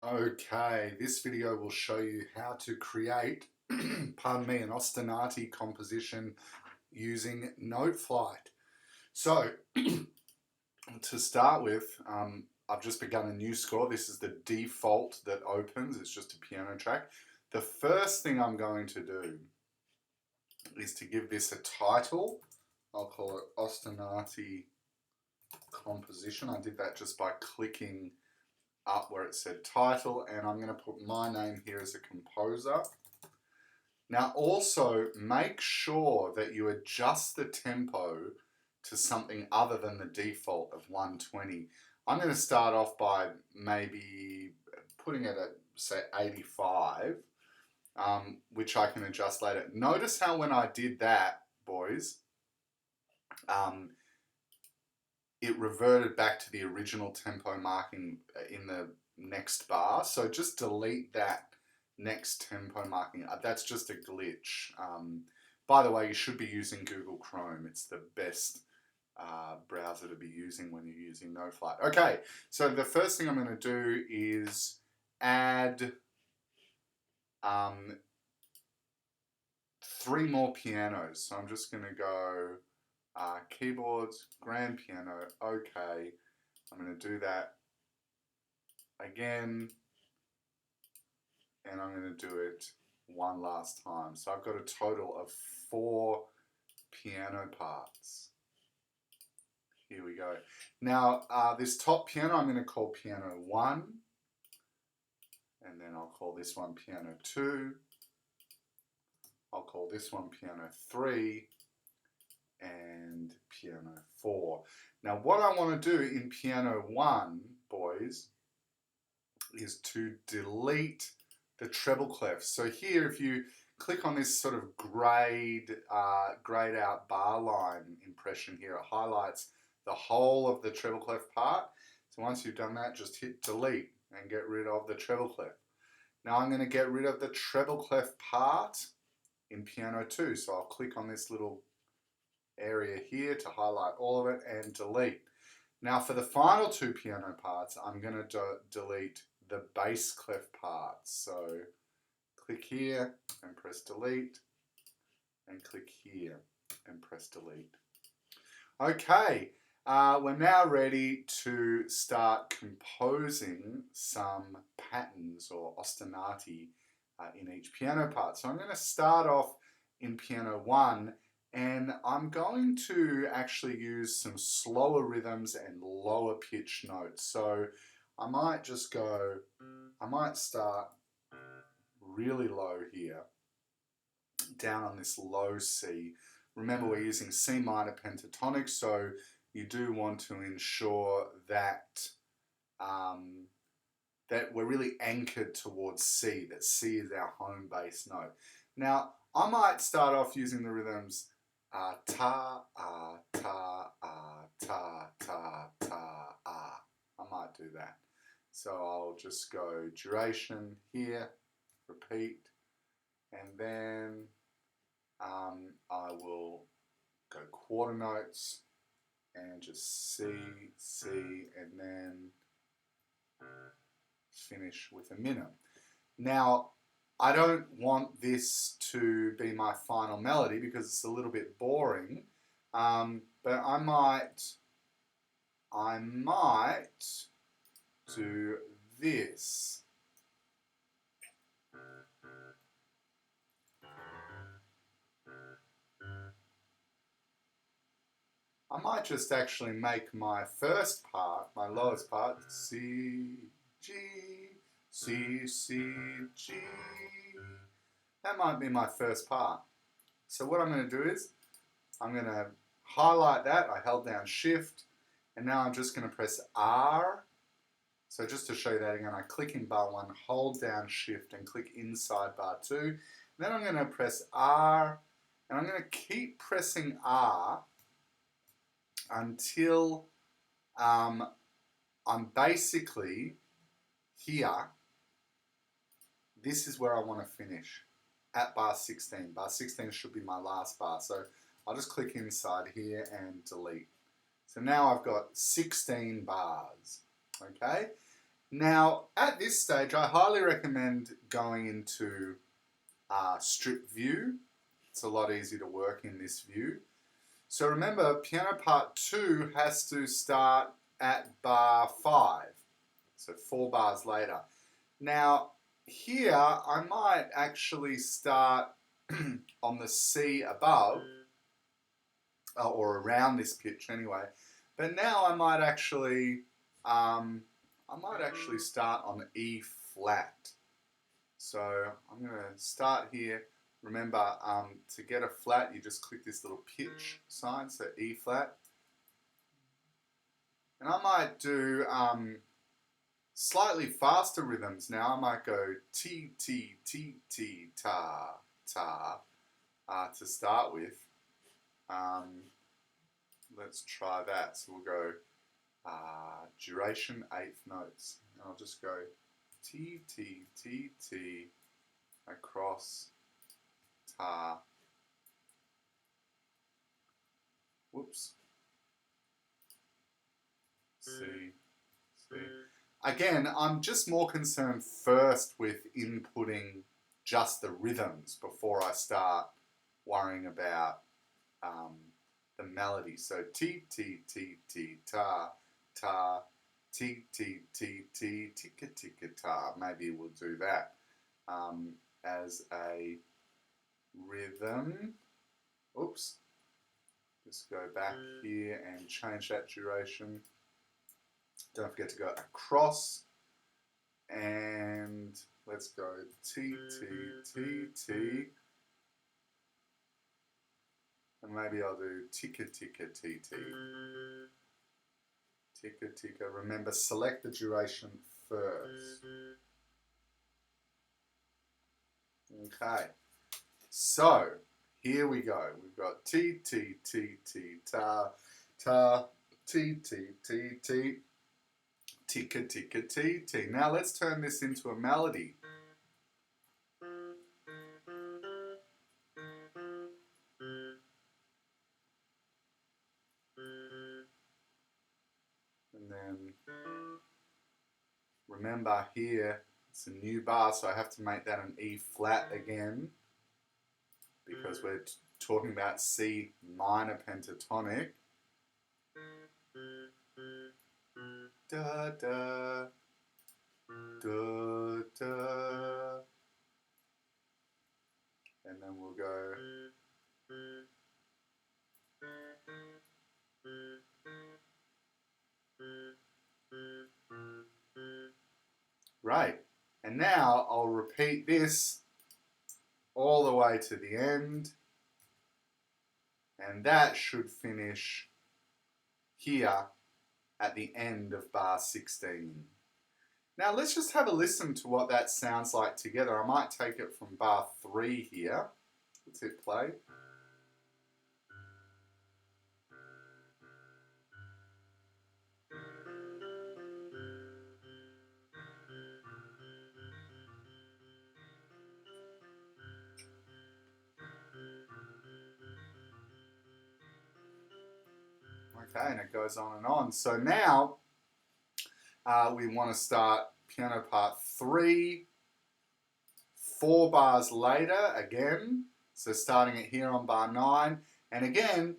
Okay, this video will show you how to create, pardon me, an Ostinati composition using Noteflight. So, to start with, I've just begun a new score. This is the default that opens. It's just a piano track. The first thing I'm going to do is to give this a title. I'll call it Ostinati Composition. I did that just by clicking up where it said title, and I'm going to put my name here as a composer. Now also make sure that you adjust the tempo to something other than the default of 120. I'm going to start off by maybe putting it at say 85, which I can adjust later. Notice how when I did that, boys, it reverted back to the original tempo marking in the next bar. So just delete that next tempo marking. That's just a glitch. By the way, you should be using Google Chrome. It's the best browser to be using when you're using Noteflight. Okay, so the first thing I'm going to do is add 3 more pianos. So I'm just going to go keyboards, grand piano, okay. I'm going to do that again, and I'm going to do it one last time. So I've got a total of 4 piano parts. Here we go. Now this top piano I'm going to call piano 1, and then I'll call this one piano 2. I'll call this one piano 3, and piano 4. Now what I want to do in piano 1, boys, is to delete the treble clef. So here, if you click on this sort of grayed out bar line impression here, it highlights the whole of the treble clef part. So once you've done that, just hit delete and get rid of the treble clef. Now I'm going to get rid of the treble clef part in piano 2. So I'll click on this little area here to highlight all of it and delete. Now for the final 2 piano parts, I'm going to delete the bass clef parts. So click here and press delete, and click here and press delete. Okay, we're now ready to start composing some patterns or ostinati in each piano part. So I'm going to start off in piano 1, and I'm going to actually use some slower rhythms and lower pitch notes. So I might just go, I might start really low here, down on this low C. Remember, we're using C minor pentatonic, so you do want to ensure that that we're really anchored towards C, that C is our home bass note. Now, I might start off using the rhythms ta, ta, ta, ta, ta, I might do that. So I'll just go duration here, repeat, and then I will go quarter notes and just C, C, and then finish with a minute. Now, I don't want this to be my final melody because it's a little bit boring, but I might do this. I might just actually make my first part, my lowest part, C, G, C, C, G. That might be my first part. So what I'm going to do is, I'm going to highlight that. I held down Shift, and now I'm just going to press R. So just to show you that again, I click in bar 1, hold down Shift, and click inside bar 2. And then I'm going to press R, and I'm going to keep pressing R until I'm basically here. This is where I want to finish, at bar 16. Bar 16 should be my last bar. So I'll just click inside here and delete. So now I've got 16 bars, okay? Now, at this stage, I highly recommend going into strip view. It's a lot easier to work in this view. So remember, piano part 2 has to start at bar 5. So 4 bars later. Now, here I might actually start on the C above, or around this pitch anyway. But now I might actually start on E flat. So I'm going to start here. Remember, to get a flat, you just click this little pitch sign, so E flat. And I might do slightly faster rhythms now. I might go T, T, T, T, ta, ta, to start with. Let's try that. So we'll go duration, 8th notes. And I'll just go T, T, T, T, across, ta. Whoops. C, C. Again, I'm just more concerned first with inputting just the rhythms before I start worrying about the melody. So T, T, T, T, ta, ta, T, T, T, T, ticka, ticka, ta. Maybe we'll do that as a rhythm. Oops. Just go back here and change that duration. Don't forget to go across, and let's go T, T, T, T, and maybe I'll do ticka, ticka, T, T. Ticka, ticka. Remember, select the duration first. Okay, so here we go. We've got T, T, T, T, ta, ta, T, T, T, T. Ticka, ticka, T, T. Now let's turn this into a melody. And then remember here, it's a new bar, so I have to make that an E flat again because we're talking about C minor pentatonic. Da, da, da, da. And then we'll go. Right. And now I'll repeat this all the way to the end. And that should finish here at the end of bar 16. Now let's just have a listen to what that sounds like together. I might take it from bar 3 here. Let's hit play. Okay, and it goes on and on. So now we want to start piano part 3, 4 bars later again. So starting it here on bar 9. And again,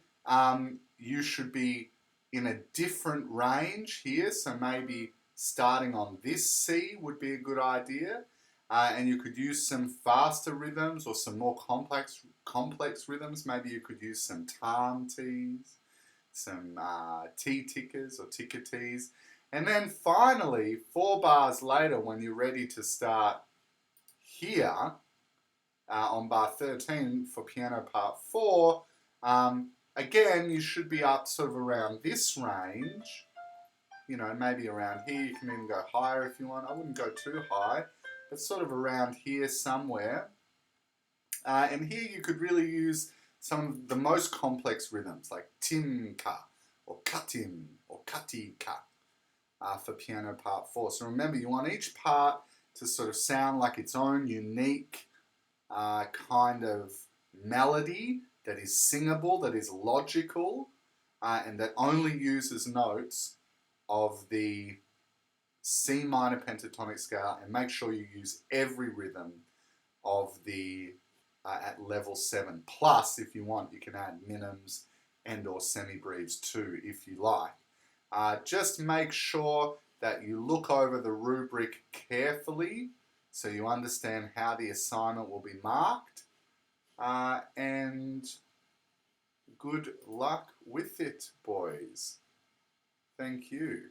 you should be in a different range here. So maybe starting on this C would be a good idea. And you could use some faster rhythms or some more complex rhythms. Maybe you could use some tam T's, some T tickers or ticker T's. And then finally, 4 bars later, when you're ready to start here on bar 13 for piano part 4, again, you should be up sort of around this range. You know, maybe around here. You can even go higher if you want. I wouldn't go too high, but sort of around here somewhere. And here you could really use some of the most complex rhythms like timka or katim or katika for piano part 4. So remember, you want each part to sort of sound like its own unique kind of melody that is singable, that is logical, and that only uses notes of the C minor pentatonic scale, and make sure you use every rhythm of the at level 7. Plus, if you want, you can add minims and or semibreves too, if you like. Just make sure that you look over the rubric carefully so you understand how the assignment will be marked. And good luck with it, boys. Thank you.